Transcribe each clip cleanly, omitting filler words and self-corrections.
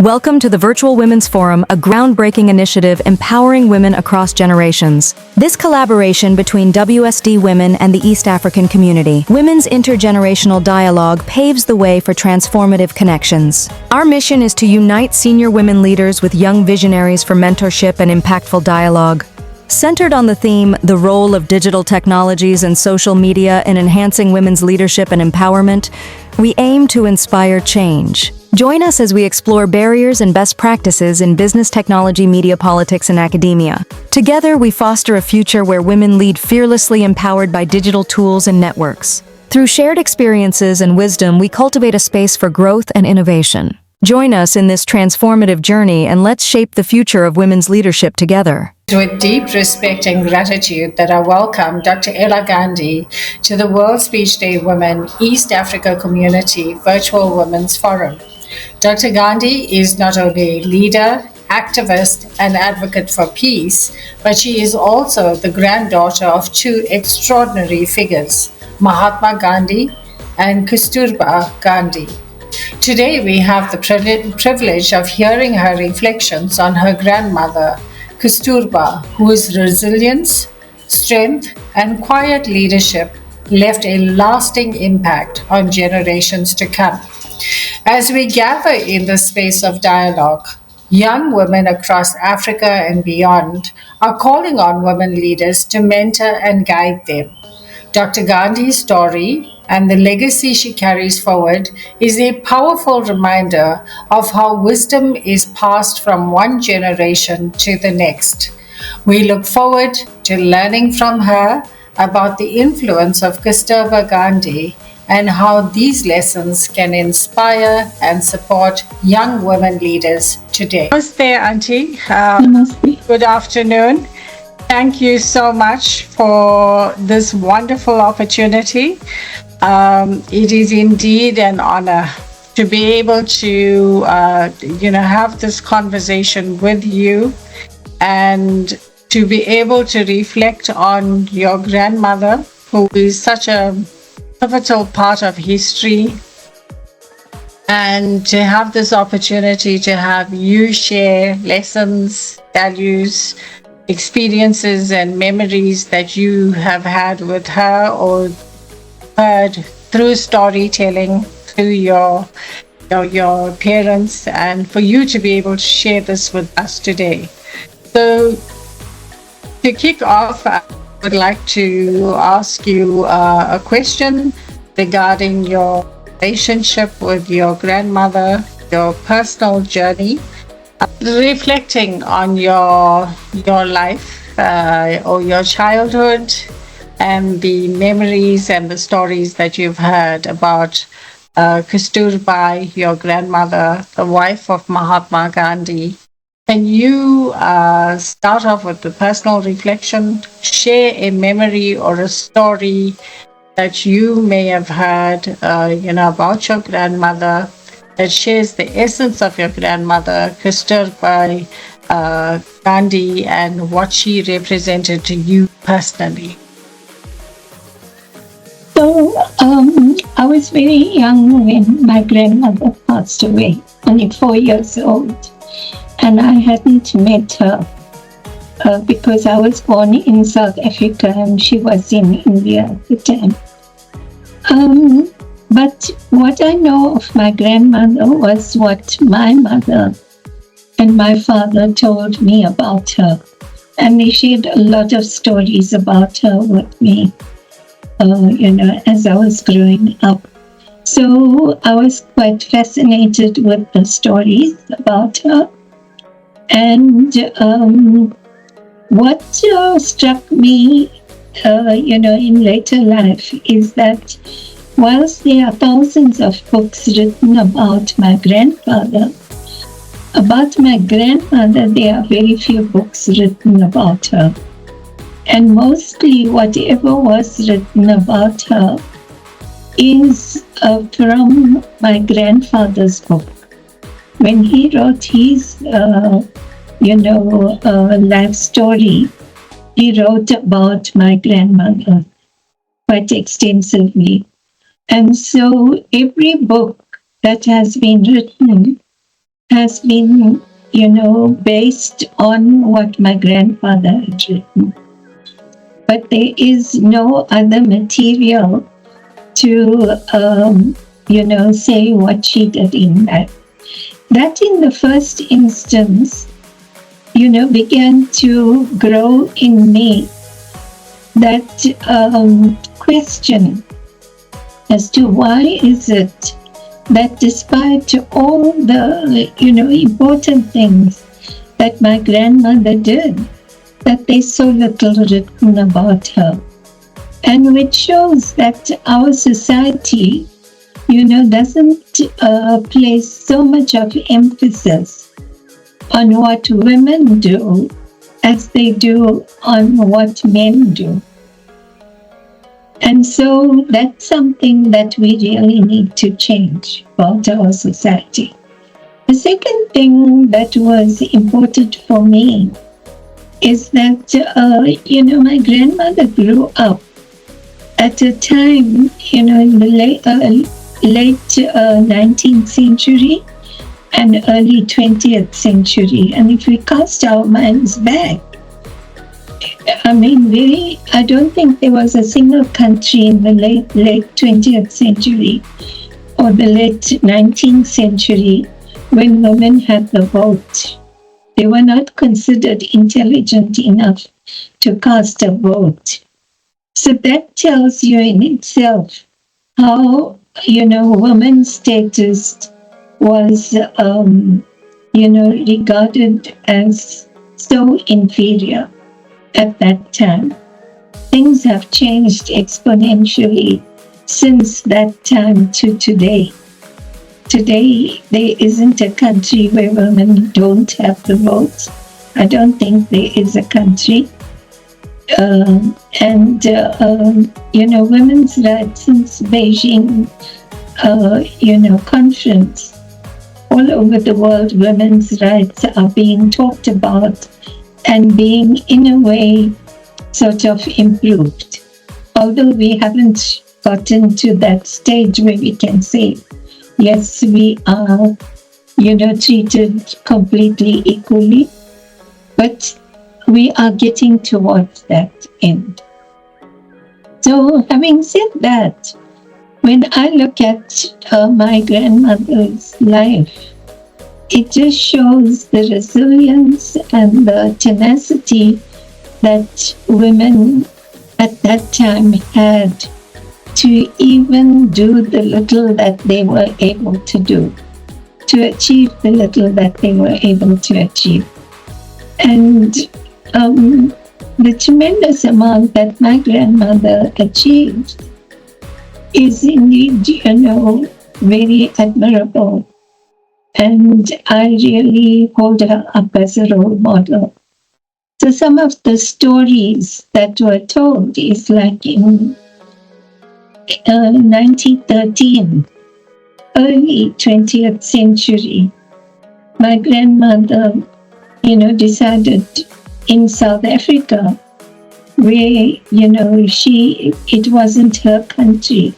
Welcome to the Virtual Women's Forum, a groundbreaking initiative empowering women across generations. This collaboration between WSD Women and the East African community, women's intergenerational dialogue paves the way for transformative connections. Our mission is to unite senior women leaders with young visionaries for mentorship and impactful dialogue. Centered on the theme, the role of digital technologies and social media in enhancing women's leadership and empowerment, we aim to inspire change. Join us as we explore barriers and best practices in business, technology, media, politics, and academia. Together, we foster a future where women lead fearlessly, empowered by digital tools and networks. Through shared experiences and wisdom, we cultivate a space for growth and innovation. Join us in this transformative journey and let's shape the future of women's leadership together. With deep respect and gratitude that I welcome Dr. Ela Gandhi to the World Speech Day Women East Africa Community Virtual Women's Forum. Dr. Gandhi is not only a leader, activist, and advocate for peace, but she is also the granddaughter of two extraordinary figures, Mahatma Gandhi and Kasturba Gandhi. Today, we have the privilege of hearing her reflections on her grandmother, Kasturba, whose resilience, strength, and quiet leadership left a lasting impact on generations to come. As we gather in the space of dialogue, young women across Africa and beyond are calling on women leaders to mentor and guide them. Dr. Gandhi's story and the legacy she carries forward is a powerful reminder of how wisdom is passed from one generation to the next. We look forward to learning from her about the influence of Kasturba Gandhi and how these lessons can inspire and support young women leaders today. Namaste, Auntie. Namaste. Good afternoon. Thank you so much for this wonderful opportunity. It is indeed an honor to be able to, have this conversation with you and to be able to reflect on your grandmother, who is such a pivotal part of history, and to have this opportunity to have you share lessons, values, experiences, and memories that you have had with her or heard through storytelling, through your parents, and for you to be able to share this with us today. So to kick off, I would like to ask you a question regarding your relationship with your grandmother, your personal journey, reflecting on your life or your childhood, and the memories and the stories that you've heard about Kasturba, your grandmother, the wife of Mahatma Gandhi. Can you start off with the personal reflection, share a memory or a story that you may have heard, about your grandmother, that shares the essence of your grandmother, Kasturba Gandhi, and what she represented to you personally? So, I was very young when my grandmother passed away, only 4 years old. And I hadn't met her because I was born in South Africa and she was in India at the time. But what I know of my grandmother was what my mother and my father told me about her. And they shared a lot of stories about her with me, as I was growing up. So I was quite fascinated with the stories about her. And what struck me, in later life is that whilst there are thousands of books written about my grandfather, there are very few books written about her. And mostly whatever was written about her is from my grandfather's book. When he wrote his, life story, he wrote about my grandmother quite extensively. And so every book that has been written has been, based on what my grandfather had written. But there is no other material to, say what she did in that. That in the first instance, began to grow in me that question as to why is it that despite all the, important things that my grandmother did, that there's so little written about her. And which shows that our society, doesn't place so much of emphasis on what women do as they do on what men do. And so that's something that we really need to change about our society. The second thing that was important for me is that, my grandmother grew up at a time, in the late 19th century and early 20th century. And if we cast our minds back, I don't think there was a single country in the late 20th century or the late 19th century when women had the vote. They were not considered intelligent enough to cast a vote. So that tells you in itself how, women's status was, regarded as so inferior at that time. Things have changed exponentially since that time to today. Today, there isn't a country where women don't have the vote. I don't think there is a country. Women's rights since Beijing, conference, all over the world, women's rights are being talked about and being, in a way, sort of improved. Although we haven't gotten to that stage where we can say, yes, we are, treated completely equally, but we are getting towards that end. So having said that, when I look at my grandmother's life, it just shows the resilience and the tenacity that women at that time had to even do the little that they were able to do, to achieve the little that they were able to achieve. And the tremendous amount that my grandmother achieved is indeed, very admirable. And I really hold her up as a role model. So some of the stories that were told is like in 1913, early 20th century, my grandmother, decided in South Africa, where, it wasn't her country.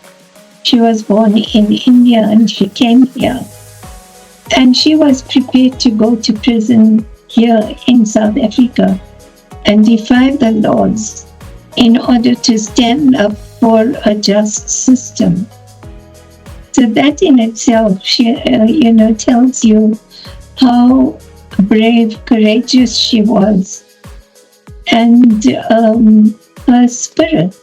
She was born in India and she came here. And she was prepared to go to prison here in South Africa and defy the laws in order to stand up for a just system. So that in itself, tells you how brave, courageous she was. And her spirit,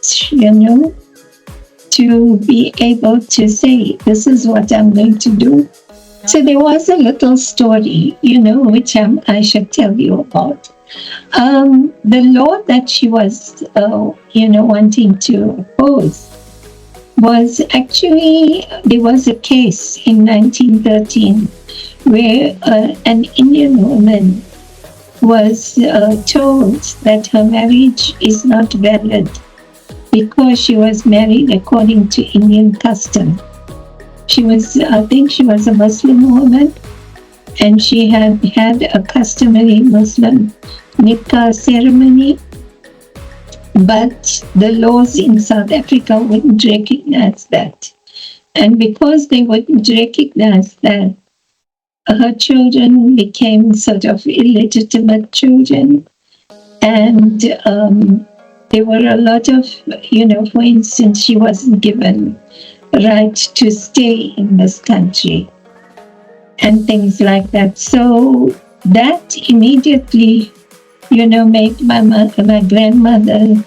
to be able to say, this is what I'm going to do. So there was a little story, which I should tell you about. The law that she was, wanting to oppose was actually, there was a case in 1913 where an Indian woman was told that her marriage is not valid because she was married according to Indian custom. I think she was a Muslim woman, and she had a customary Muslim nikah ceremony, but the laws in South Africa wouldn't recognize that. And because they wouldn't recognize that, her children became sort of illegitimate children. And there were a lot of, for instance, she wasn't given right to stay in this country and things like that. So that immediately, made my grandmother,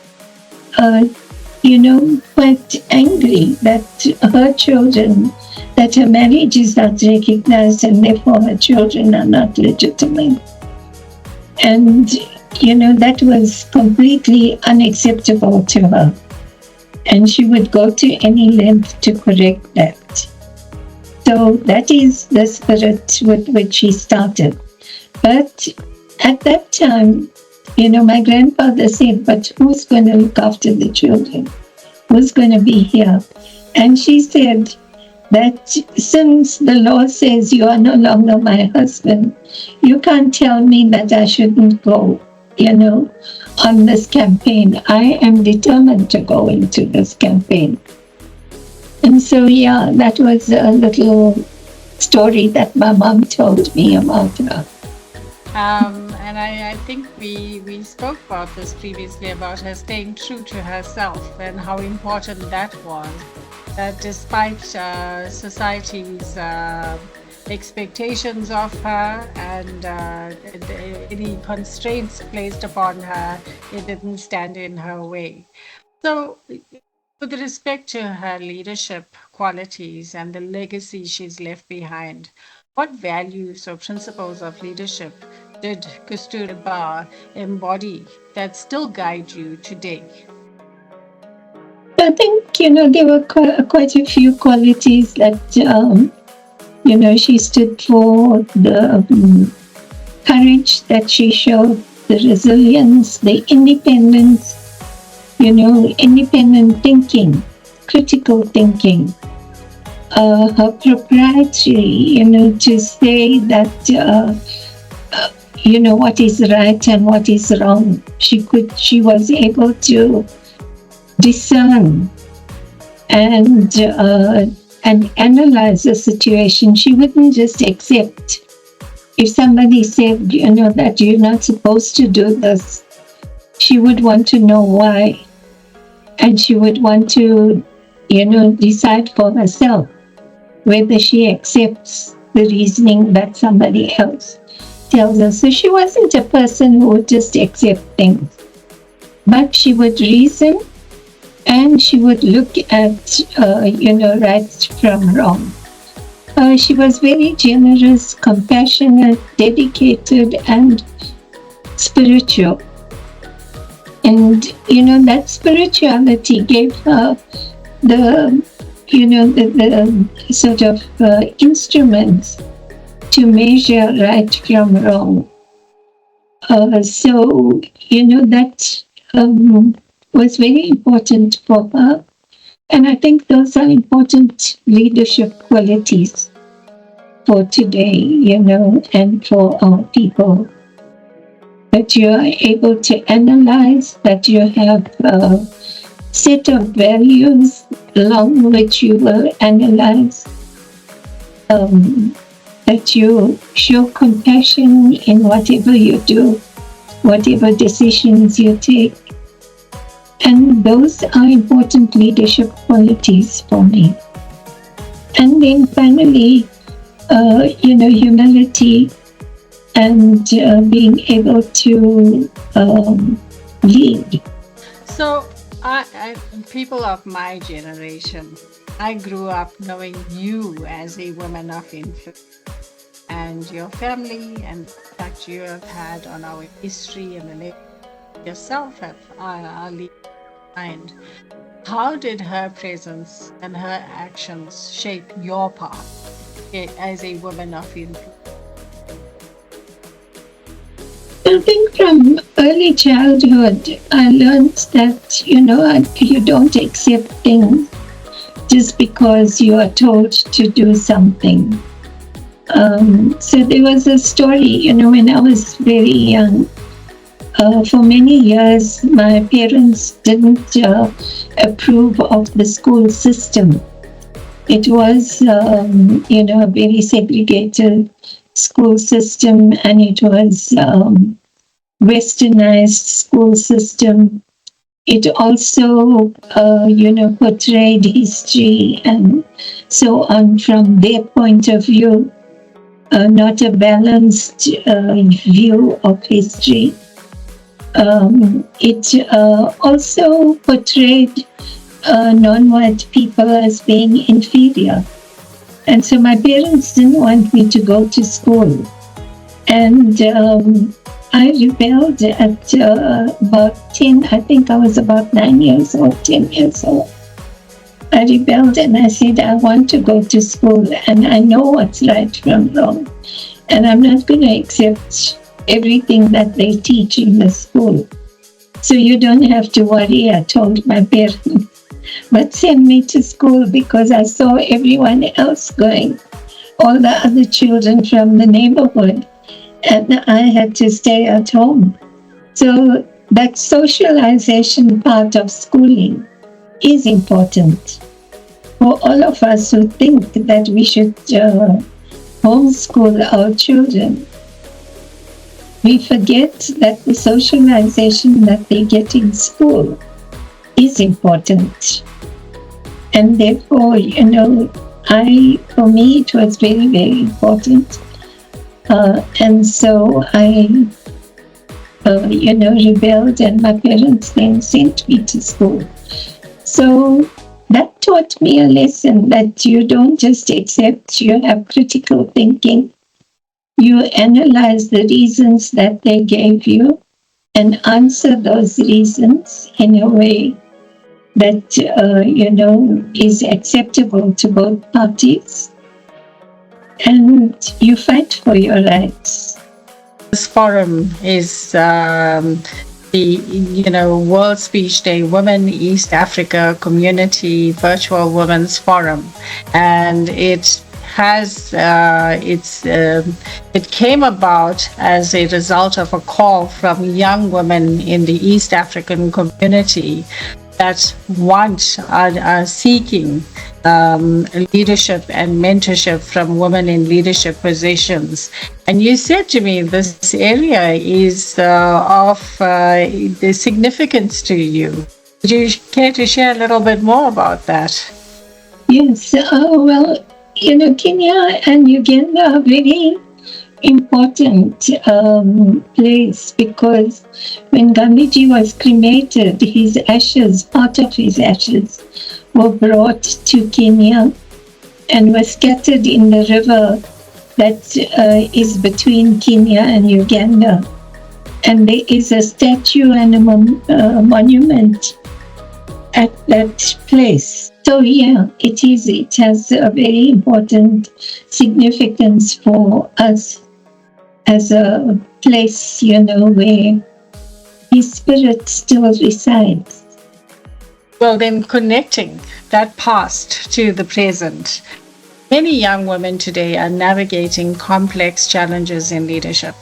quite angry that her children, that her marriage is not recognized and therefore her children are not legitimate. And, that was completely unacceptable to her. And she would go to any length to correct that. So that is the spirit with which she started. But at that time, my grandfather said, but who's going to look after the children? Who's going to be here? And she said that since the law says you are no longer my husband, you can't tell me that I shouldn't go, on this campaign. I am determined to go into this campaign. And so, that was a little story that my mom told me about her. And I think we spoke about this previously, about her staying true to herself and how important that was. That despite society's expectations of her and any constraints placed upon her, it didn't stand in her way. So, with respect to her leadership qualities and the legacy she's left behind, what values or principles of leadership did Kasturba embody that still guide you today? I think, there were quite a few qualities that, she stood for, the courage that she showed, the resilience, the independence, independent thinking, critical thinking, her proprietary, to say that, what is right and what is wrong. She was able to discern and analyze the situation. She wouldn't just accept. If somebody said, that you're not supposed to do this, she would want to know why. And she would want to, decide for herself whether she accepts the reasoning that somebody else tells her. So she wasn't a person who would just accept things, but she would reason and she would look at, right from wrong. She was very generous, compassionate, dedicated, and spiritual. And, that spirituality gave her the sort of instruments to measure right from wrong. So, that was very important for her. And I think those are important leadership qualities for today, and for our people. That you are able to analyze, that you have a set of values along which you will analyze, that you show compassion in whatever you do, whatever decisions you take. And those are important leadership qualities for me. And then finally, humility and being able to lead. So, people of my generation, I grew up knowing you as a woman of influence, and your family and the impact you have had on our history and the yourself have our mind. How did her presence and her actions shape your path as a woman of influence? I think from early childhood, I learned that, you don't accept things just because you are told to do something. So there was a story, when I was very young. For many years, my parents didn't approve of the school system. It was, a very segregated school system, and it was westernized school system. It also, portrayed history and so on from their point of view, not a balanced view of history. It also portrayed non-white people as being inferior. And so my parents didn't want me to go to school. And I rebelled at about 10, I think I was about 9 years old, 10 years old. I rebelled and I said, I want to go to school and I know what's right from wrong. And I'm not going to accept everything that they teach in the school. So you don't have to worry, I told my parents. But send me to school because I saw everyone else going, all the other children from the neighborhood. And I had to stay at home. So that socialization part of schooling is important for all of us who think that we should homeschool our children. We forget that the socialization that they get in school is important. And therefore, for me, it was very, very important. And so I, rebelled, and my parents then sent me to school. So that taught me a lesson that you don't just accept, you have critical thinking. You analyze the reasons that they gave you and answer those reasons in a way that, is acceptable to both parties. And you fight for your rights. This forum is the World Speech Day Women East Africa Community Virtual Women's Forum, and it has it came about as a result of a call from young women in the East African community that are seeking leadership and mentorship from women in leadership positions. And you said to me, this area is of the significance to you. Would you care to share a little bit more about that? Yes, Kenya and Uganda are very important place because when Gandhiji was cremated, his ashes, part of his ashes, were brought to Kenya and were scattered in the river that is between Kenya and Uganda. And there is a statue and a monument at that place. So yeah, it is. It has a very important significance for us as a place, where his spirit still resides. Well, then connecting that past to the present, many young women today are navigating complex challenges in leadership.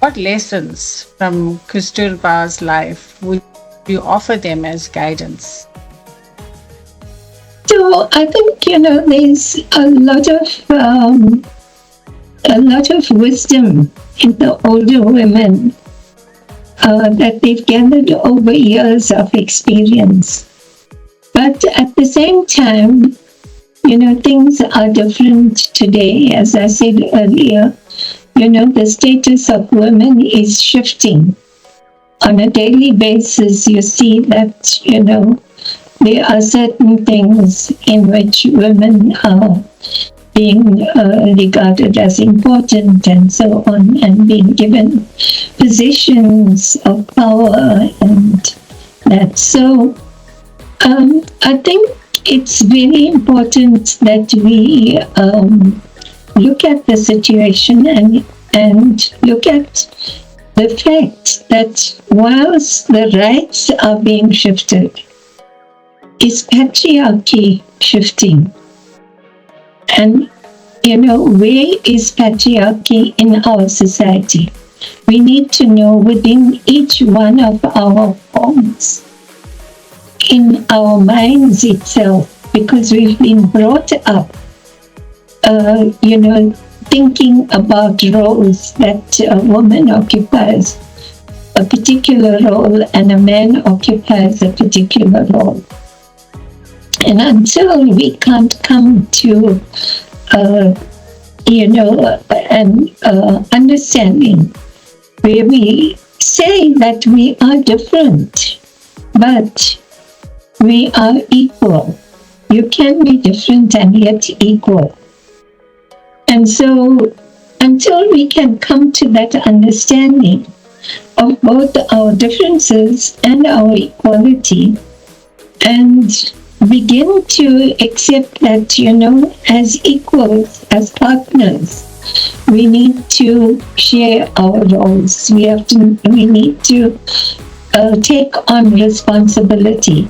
What lessons from Kasturba's life would you offer them as guidance? So I think, there's a lot of wisdom in the older women that they've gathered over years of experience. But at the same time, things are different today. As I said earlier, the status of women is shifting. On a daily basis, you see that, there are certain things in which women are being regarded as important and so on, and being given positions of power and that. So I think it's very important that we look at the situation and look at the fact that whilst the rights are being shifted, is patriarchy shifting? And, where is patriarchy in our society? We need to know within each one of our homes, in our minds itself, because we've been brought up, thinking about roles that a woman occupies a particular role and a man occupies a particular role. And until we can't come to, an understanding where we say that we are different, but we are equal. You can be different and yet equal. And so, until we can come to that understanding of both our differences and our equality, and begin to accept that, as equals, as partners, we need to share our roles. We need to take on responsibility,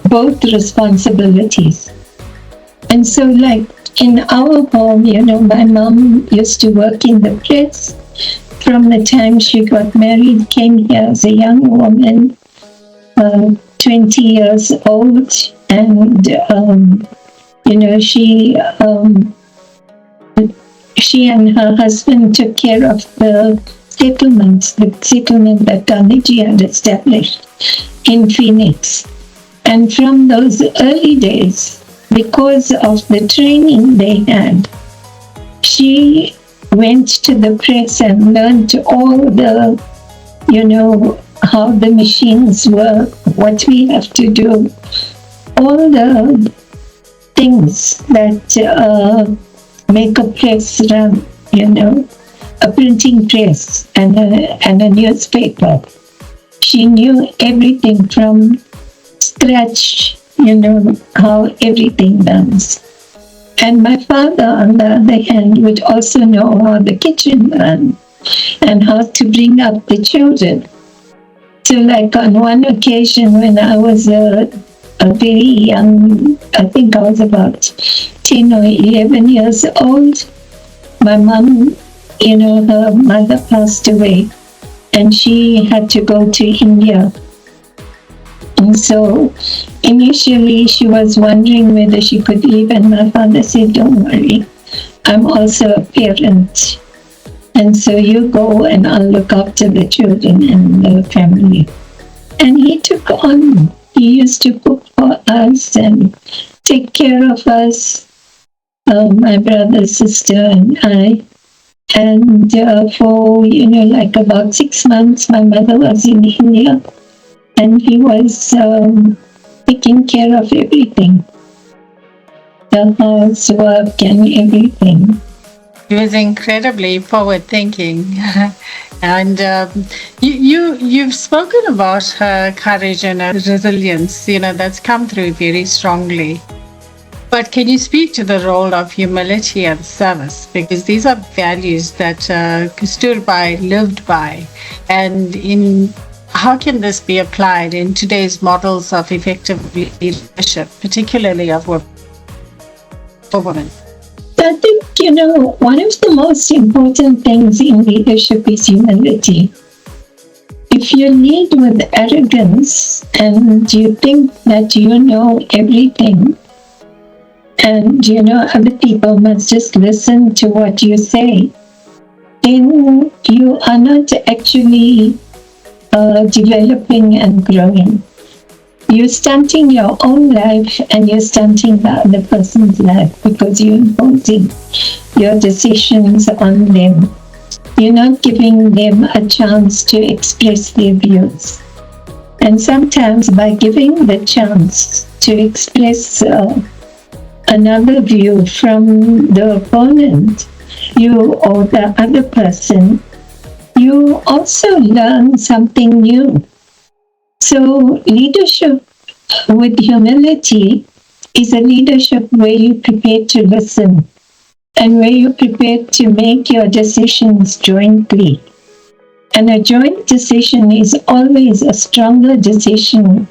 both responsibilities. And so, like in our home, my mom used to work in the press. From the time she got married, came here as a young woman, 20 years old, and she and her husband took care of the settlement that Gandhiji had established in Phoenix. And from those early days, because of the training they had, she went to the press and learned all the, how the machines work, what we have to do, all the things that make a press run, a printing press and a newspaper. She knew everything from scratch, how everything runs. And my father, on the other hand, would also know how the kitchen ran and how to bring up the children. So like on one occasion when I was a very young, I think I was about 10 or 11 years old, my mom, her mother passed away and she had to go to India. And so initially she was wondering whether she could leave, and my father said, "Don't worry, I'm also a parent. And so you go and I'll look after the children and the family." And he took on. He used to cook for us and take care of us, my brother, sister, and I. And for, like about 6 months, my mother was in India. And he was taking care of everything, the housework and everything. He was incredibly forward-thinking. And you've spoken about her courage and her resilience, that's come through very strongly. But can you speak to the role of humility and service? Because these are values that Kasturba lived by. And how can this be applied in today's models of effective leadership, particularly of women? I think, one of the most important things in leadership is humility. If you lead with arrogance and you think that you know everything, and other people must just listen to what you say, then you are not actually developing and growing. You're stunting your own life and you're stunting the other person's life because you're imposing your decisions on them. You're not giving them a chance to express their views. And sometimes by giving the chance to express another view from the opponent, you or the other person, you also learn something new. So leadership with humility is a leadership where you're prepared to listen and where you're prepared to make your decisions jointly. And a joint decision is always a stronger decision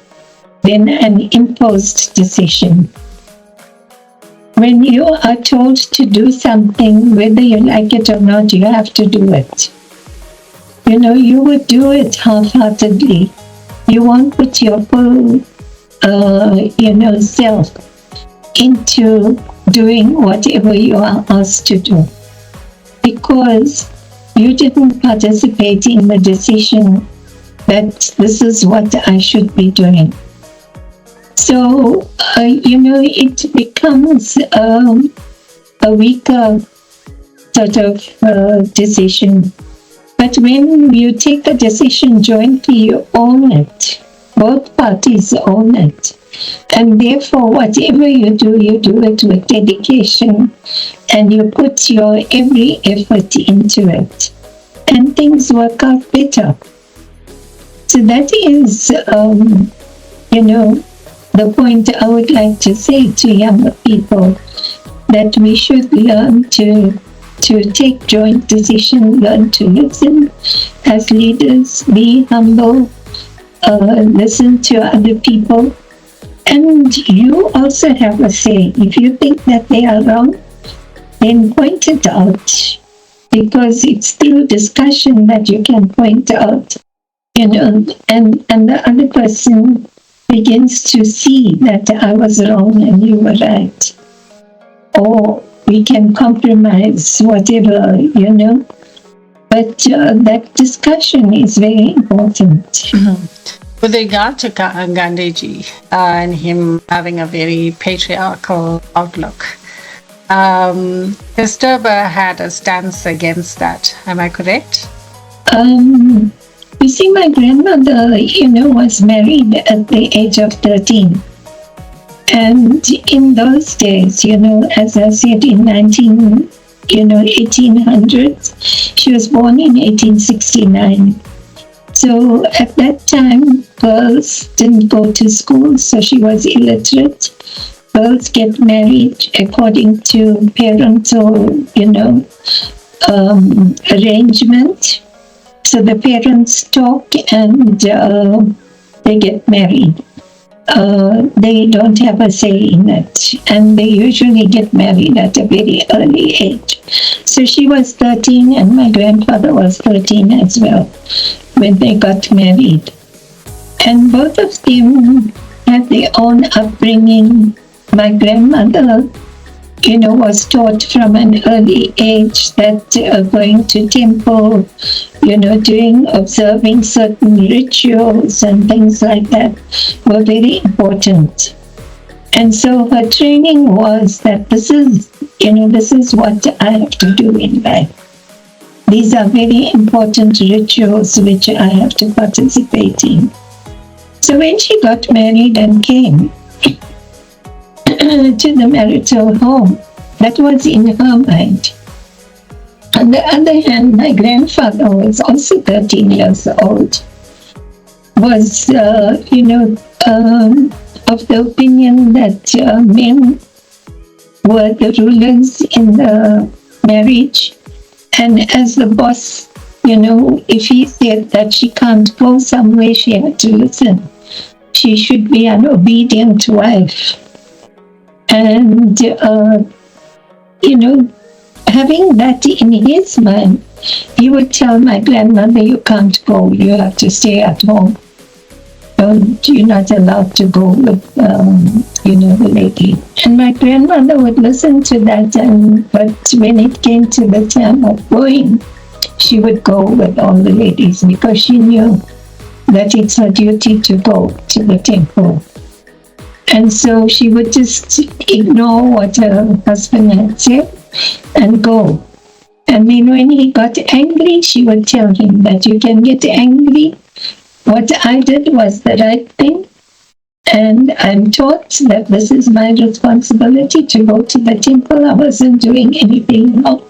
than an imposed decision. When you are told to do something, whether you like it or not, you have to do it. You would do it half-heartedly. You won't put your full, self into doing whatever you are asked to do, because you didn't participate in the decision that this is what I should be doing. So, it becomes a weaker sort of decision. But when you take a decision jointly, you own it. Both parties own it. And therefore, whatever you do it with dedication, and you put your every effort into it. And things work out better. So that is, the point I would like to say to younger people, that we should learn to take joint decisions, learn to listen as leaders, be humble, listen to other people. And you also have a say. If you think that they are wrong, then point it out, because it's still discussion that you can point out, and the other person begins to see that I was wrong and you were right. Or we can compromise, whatever, But that discussion is very important. Mm-hmm. With regard to Gandhiji and him having a very patriarchal outlook, Kasturba had a stance against that. Am I correct? You see, my grandmother, was married at the age of 13. And in those days, as I said, in 1800s, she was born in 1869. So at that time, girls didn't go to school, so she was illiterate. Girls get married according to parental, arrangement. So the parents talk and they get married. They don't have a say in it, and they usually get married at a very early age. So she was 13 and my grandfather was 13 as well when they got married. And both of them had their own upbringing. My grandmother, was taught from an early age that going to temple, observing certain rituals and things like that were very important. And so her training was that this is what I have to do in life. These are very important rituals which I have to participate in. So when she got married and came to the marital home, that was in her mind. On the other hand, my grandfather was also 13 years old, was, of the opinion that men were the rulers in the marriage. And as the boss, if he said that she can't go somewhere, she had to listen. She should be an obedient wife. And, having that in his mind, he would tell my grandmother, you can't go, you have to stay at home. You're not allowed to go with, the lady. And my grandmother would listen to that, but when it came to the time of going, she would go with all the ladies because she knew that it's her duty to go to the temple. And so she would just ignore what her husband had said and go. And then when he got angry, she would tell him that you can get angry. What I did was the right thing. And I'm taught that this is my responsibility to go to the temple. I wasn't doing anything wrong.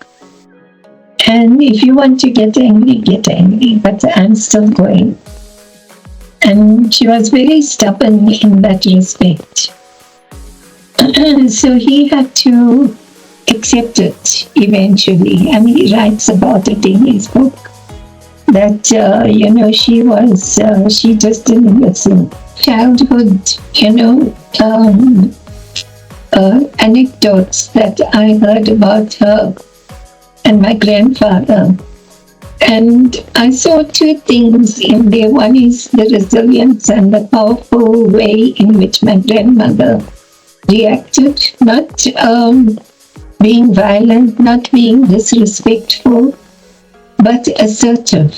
And if you want to get angry, but I'm still going. And she was very stubborn in that respect. So he had to accept it eventually. And he writes about it in his book. That, she just didn't listen. Childhood, anecdotes that I heard about her and my grandfather. And I saw two things in there. One is the resilience and the powerful way in which my grandmother reacted, not being violent, not being disrespectful, but assertive.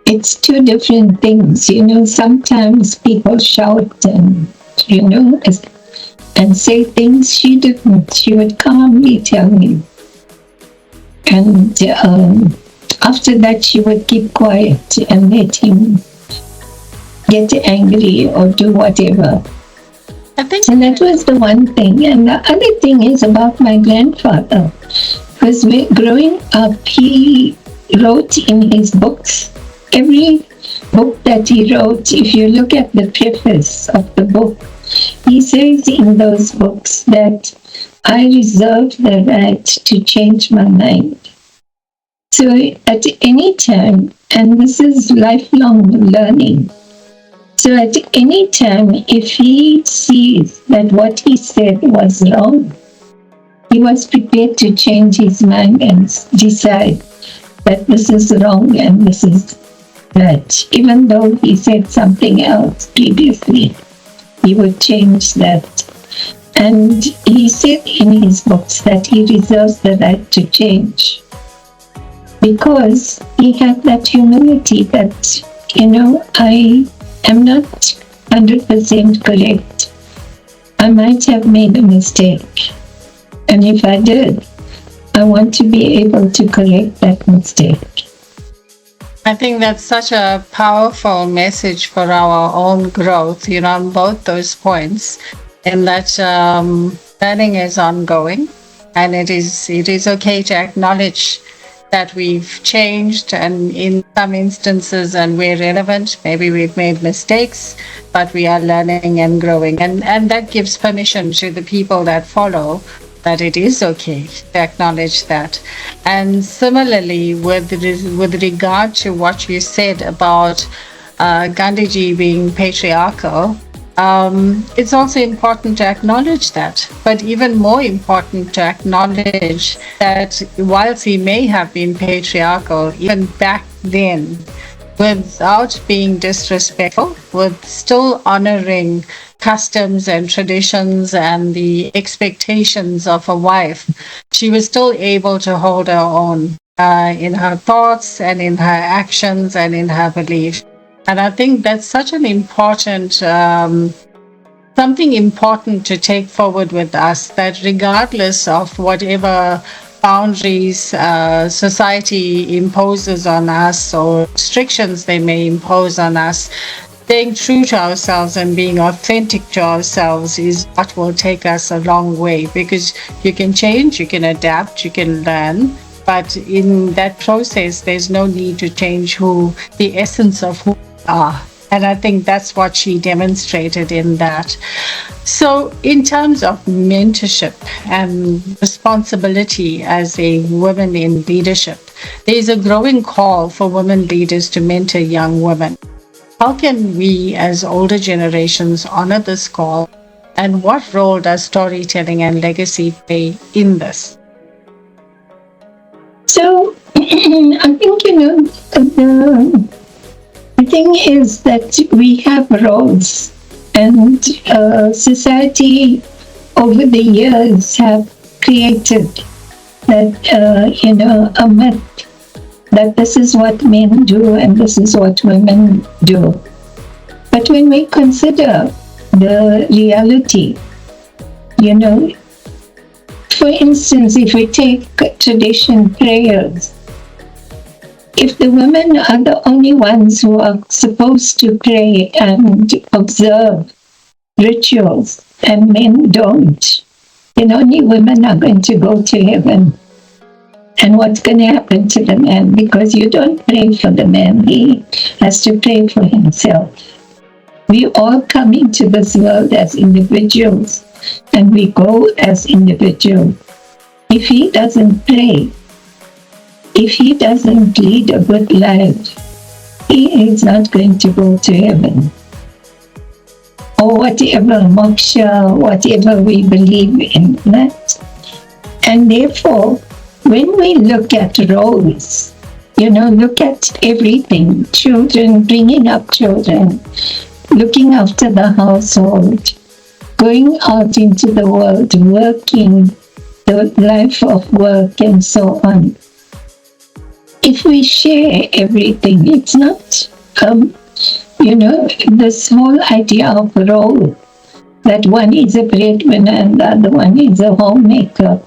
It's two different things, Sometimes people shout and, and say things she didn't. She would calmly tell me. And after that, she would keep quiet and let him get angry or do whatever. And that was the one thing. And the other thing is about my grandfather. Because growing up, he wrote in his books, every book that he wrote, if you look at the preface of the book, he says in those books that I reserve the right to change my mind. So at any time, and this is lifelong learning, so at any time, if he sees that what he said was wrong, he was prepared to change his mind and decide that this is wrong and this is right. Even though he said something else previously, he would change that. And he said in his books that he reserves the right to change because he had that humility that, I am not 100% correct. I might have made a mistake. And if I did, I want to be able to correct that mistake. I think that's such a powerful message for our own growth, on both those points, in that learning is ongoing, and it is okay to acknowledge that we've changed, and in some instances, and we're relevant, maybe we've made mistakes, but we are learning and growing, and that gives permission to the people that follow that it is okay to acknowledge that. And similarly, with regard to what you said about Gandhiji being patriarchal, it's also important to acknowledge that, but even more important to acknowledge that whilst he may have been patriarchal, even back then, without being disrespectful, with still honoring customs and traditions and the expectations of a wife, she was still able to hold her own in her thoughts and in her actions and in her beliefs. And I think that's such an important, something important to take forward with us, that regardless of whatever boundaries society imposes on us or restrictions they may impose on us, staying true to ourselves and being authentic to ourselves is what will take us a long way, because you can change, you can adapt, you can learn, but in that process there's no need to change the essence of who we are. And I think that's what she demonstrated in that. So in terms of mentorship and responsibility as a woman in leadership, there's a growing call for women leaders to mentor young women. How can we as older generations honor this call, and what role does storytelling and legacy play in this? So I think, the thing is that we have roles, and society over the years have created that, a myth that this is what men do and this is what women do. But when we consider the reality, for instance, if we take tradition prayers, if the women are the only ones who are supposed to pray and observe rituals and men don't, then only women are going to go to heaven. And what's going to happen to the man? Because you don't pray for the man, he has to pray for himself. We all come into this world as individuals, and we go as individuals. If he doesn't pray, if he doesn't lead a good life, he is not going to go to heaven. Or whatever moksha, whatever we believe in that. And therefore, when we look at roles, look at everything, children, bringing up children, looking after the household, going out into the world, working, the life of work and so on. If we share everything, it's not, this whole idea of role, that one is a breadwinner and the other one is a homemaker.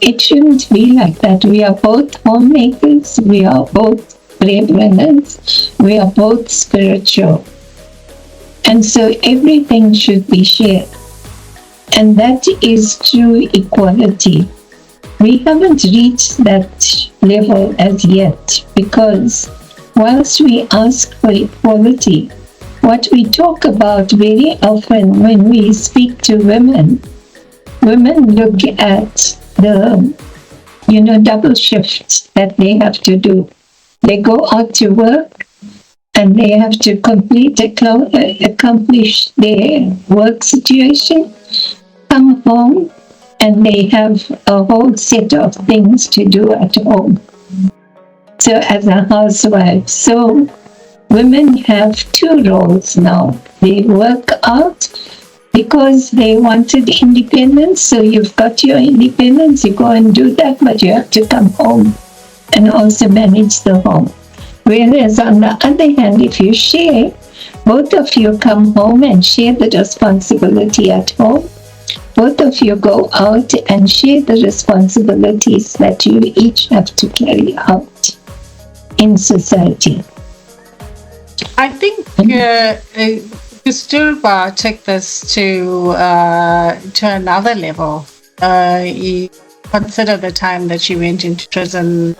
It shouldn't be like that. We are both homemakers, we are both breadwinners, we are both spiritual. And so everything should be shared. And that is true equality. We haven't reached that level as yet, because whilst we ask for equality, what we talk about very often when we speak to women, women look at the, double shift that they have to do. They go out to work and they have to accomplish their work situation, come home, and they have a whole set of things to do at home. So as a housewife, so women have two roles now. They work out because they wanted independence, so you've got your independence, you go and do that, but you have to come home and also manage the home. Whereas on the other hand, if you share, both of you come home and share the responsibility at home. Both of you go out and share the responsibilities that you each have to carry out in society. I think Kasturba took this to another level. You consider the time that she went into prison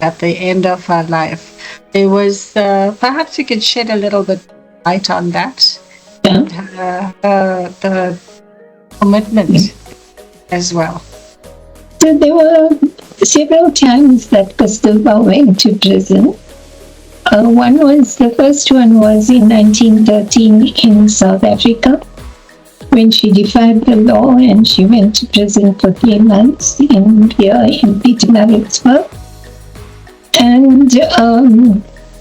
at the end of her life. It was perhaps you could shed a little bit light on that. Yeah. The commitment as well. So there were several times that Kasturba went to prison. The first one was in 1913 in South Africa, when she defied the law and she went to prison for 3 months in Pietermaritzburg. And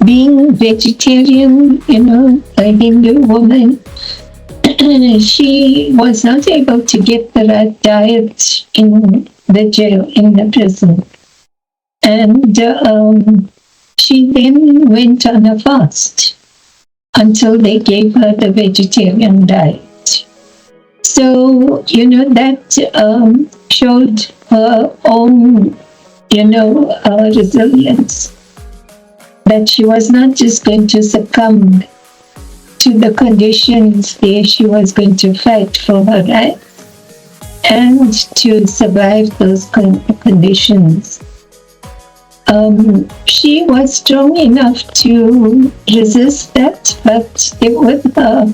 being vegetarian, a Hindu woman, she was not able to get the right diet in the jail, in the prison. And she then went on a fast until they gave her the vegetarian diet. So, that showed her own, resilience, that she was not just going to succumb to the conditions there. She was going to fight for her rights and to survive those conditions. She was strong enough to resist that, but with her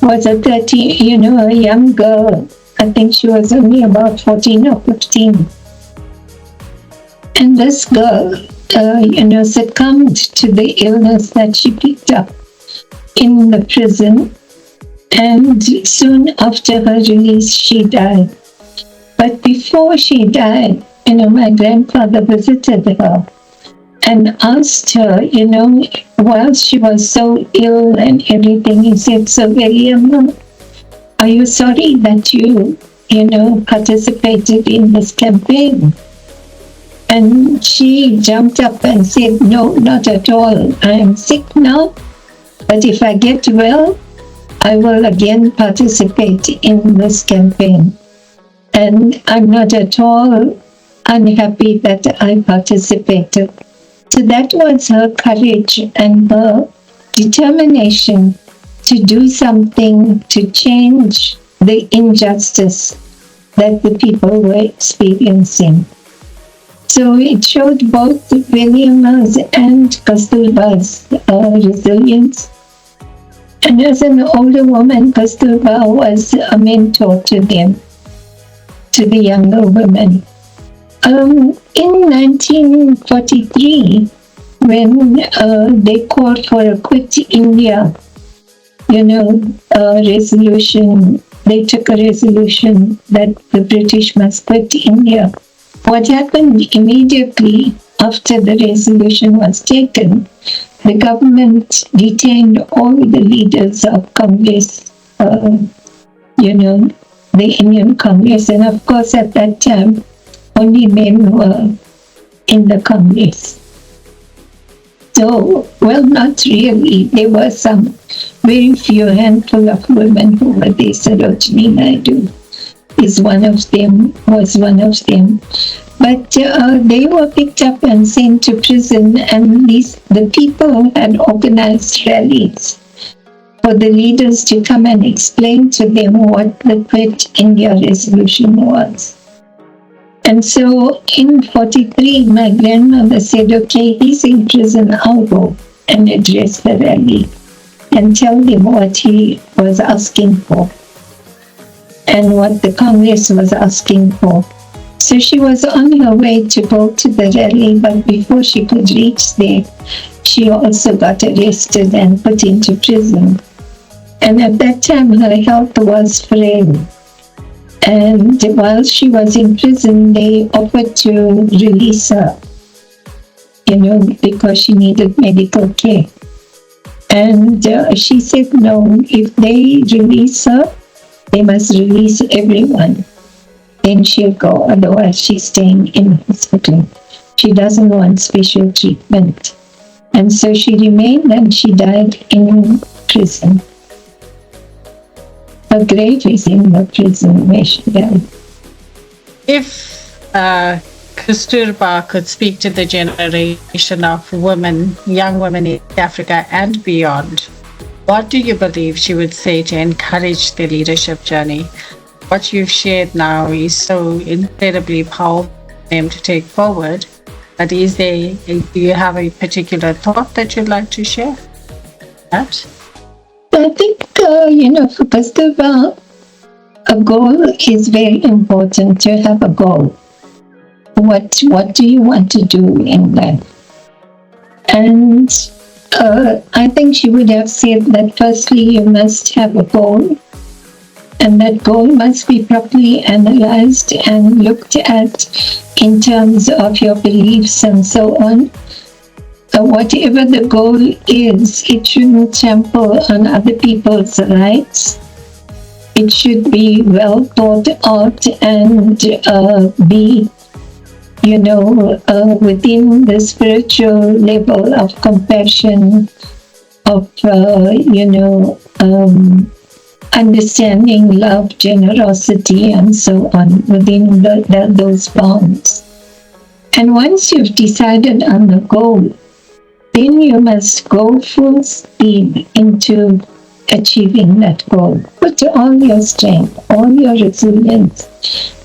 was a young girl. I think she was only about 14 or 15. And this girl, succumbed to the illness that she picked up in the prison. And soon after her release, she died. But before she died, my grandfather visited her and asked her, while she was so ill and everything, he said, "So, Verulam, are you sorry that you, participated in this campaign?" And she jumped up and said, "No, not at all. I am sick now, but if I get well, I will again participate in this campaign. And I'm not at all unhappy that I participated." So that was her courage and her determination to do something to change the injustice that the people were experiencing. So it showed both Verulam's and Kasturba's resilience. And as an older woman, Kasturba was a mentor to them, to the younger women. In 1943, when they called for a Quit India, resolution, they took a resolution that the British must quit India. What happened immediately after the resolution was taken, the government detained all the leaders of Congress, the Indian Congress. And of course, at that time, only men were in the Congress. So, well, not really. There were some very few handful of women who were there. Sarojini Naidu was one of them. But they were picked up and sent to prison, and the people had organized rallies for the leaders to come and explain to them what the Quit India resolution was. And so in 43, my grandmother said, okay, he's in prison, I'll go and address the rally and tell them what he was asking for and what the Congress was asking for. So she was on her way to go to the rally, but before she could reach there, she also got arrested and put into prison. And at that time, her health was frail. And while she was in prison, they offered to release her, because she needed medical care. And she said, no, if they release her, they must release everyone. Then she'll go, otherwise she's staying in hospital. She doesn't want special treatment. And so she remained and she died in prison. Her grave is in the prison where she died. If Kasturba could speak to the generation of women, young women in Africa and beyond, what do you believe she would say to encourage their leadership journey? What you've shared now is so incredibly powerful for them to take forward. But do you have a particular thought that you'd like to share? That? I think, for Kasturba, a goal is very important, to have a goal. What do you want to do in life? And I think she would have said that firstly you must have a goal, and that goal must be properly analyzed and looked at in terms of your beliefs and so on. Whatever the goal is, it shouldn't trample on other people's rights. It should be well thought out and be, within the spiritual level of compassion, of, understanding, love, generosity, and so on, within those bounds. And once you've decided on the goal, then you must go full speed into achieving that goal. Put all your strength, all your resilience,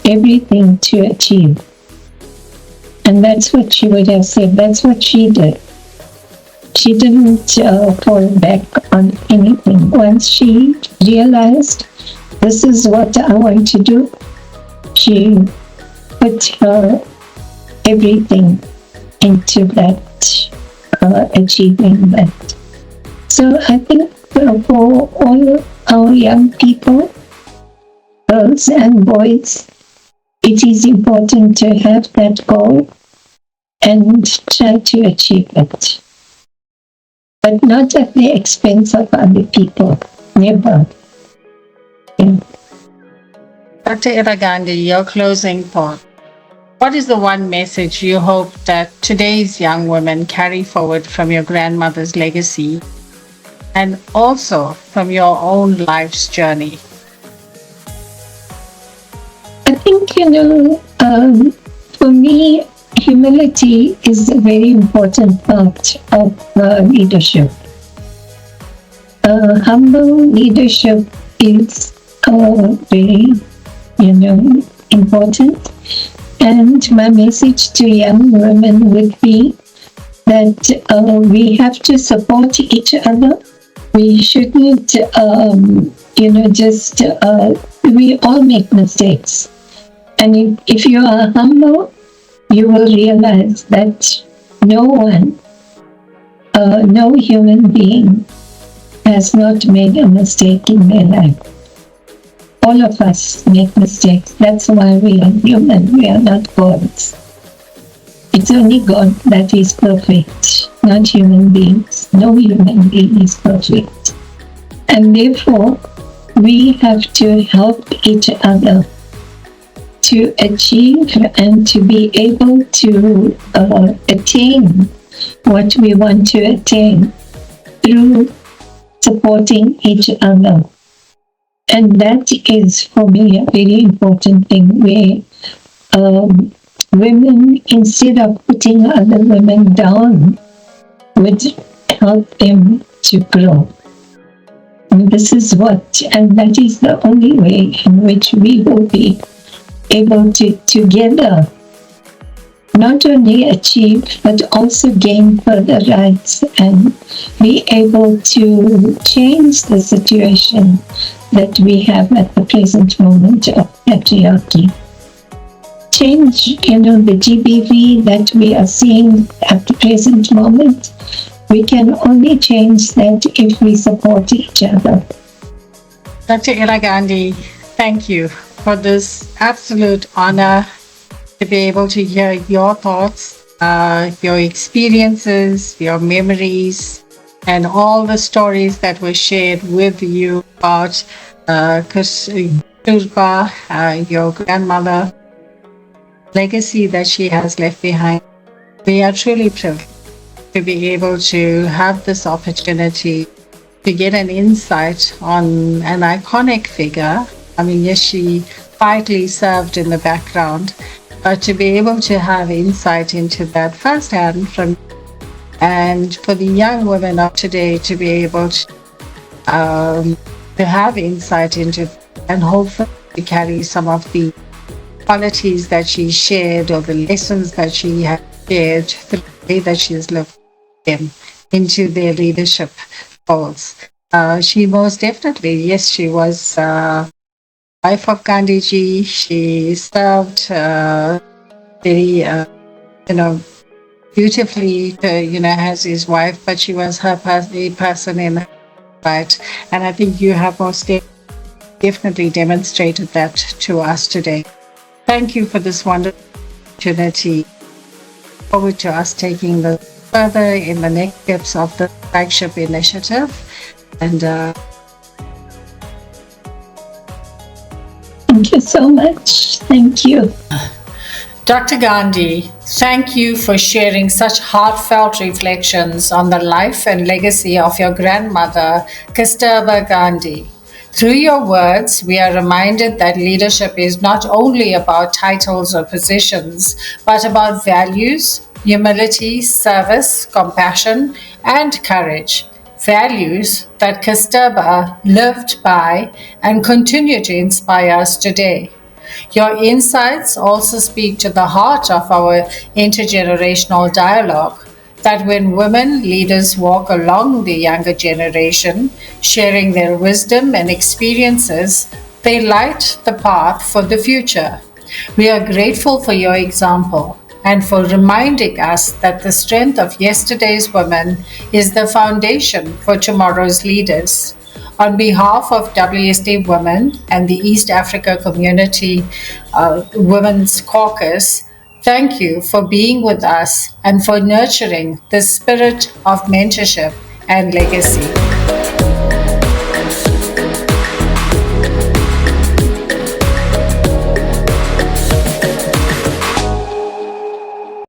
everything to achieve. And that's what she would have said. That's what she did. She didn't fall back on anything. Once she realized this is what I want to do, she put her everything into that, achieving that. So I think for all our young people, girls and boys, it is important to have that goal and try to achieve it. But not at the expense of other people. Never. Yeah. Dr. Ela Gandhi, your closing thought. What is the one message you hope that today's young women carry forward from your grandmother's legacy and also from your own life's journey? I think, for me, humility is a very important part of leadership. Humble leadership is very, important. And my message to young women would be that we have to support each other. We shouldn't, we all make mistakes. And if you are humble, you will realize that no human being has not made a mistake in their life. All of us make mistakes. That's why we are human. We are not gods. It's only God that is perfect, not human beings. No human being is perfect. And therefore, we have to help each other to achieve and to be able to attain what we want to attain through supporting each other. And that is, for me, a very important thing where women, instead of putting other women down, would help them to grow. And this is and that is the only way in which we will be able to together not only achieve but also gain further rights and be able to change the situation that we have at the present moment of patriarchy. Change, the GBV that we are seeing at the present moment, we can only change that if we support each other. Dr. Ela Gandhi, thank you for this absolute honor to be able to hear your thoughts, your experiences, your memories, and all the stories that were shared with you about Kasturba, your grandmother, legacy that she has left behind. We are truly privileged to be able to have this opportunity to get an insight on an iconic figure. I mean, yes, she quietly served in the background, but to be able to have insight into that firsthand from, and for the young women of today to be able to have insight into and hopefully carry some of the qualities that she shared or the lessons that she had shared, the way that she has lived them into their leadership roles. She most definitely, yes, she was wife of Gandhiji. She served very, beautifully, as his wife, but she was a person in her right. And I think you have most definitely demonstrated that to us today. Thank you for this wonderful opportunity. Forward to us taking the further in the next steps of the flagship initiative. And thank you so much. Thank you. Dr. Gandhi, thank you for sharing such heartfelt reflections on the life and legacy of your grandmother, Kasturba Gandhi. Through your words, we are reminded that leadership is not only about titles or positions, but about values, humility, service, compassion, and courage. Values that Kasturba lived by and continue to inspire us today. Your insights also speak to the heart of our intergenerational dialogue, that when women leaders walk along the younger generation, sharing their wisdom and experiences, they light the path for the future. We are grateful for your example and for reminding us that the strength of yesterday's women is the foundation for tomorrow's leaders. On behalf of WSD Women and the East Africa Community Women's Caucus, thank you for being with us and for nurturing the spirit of mentorship and legacy.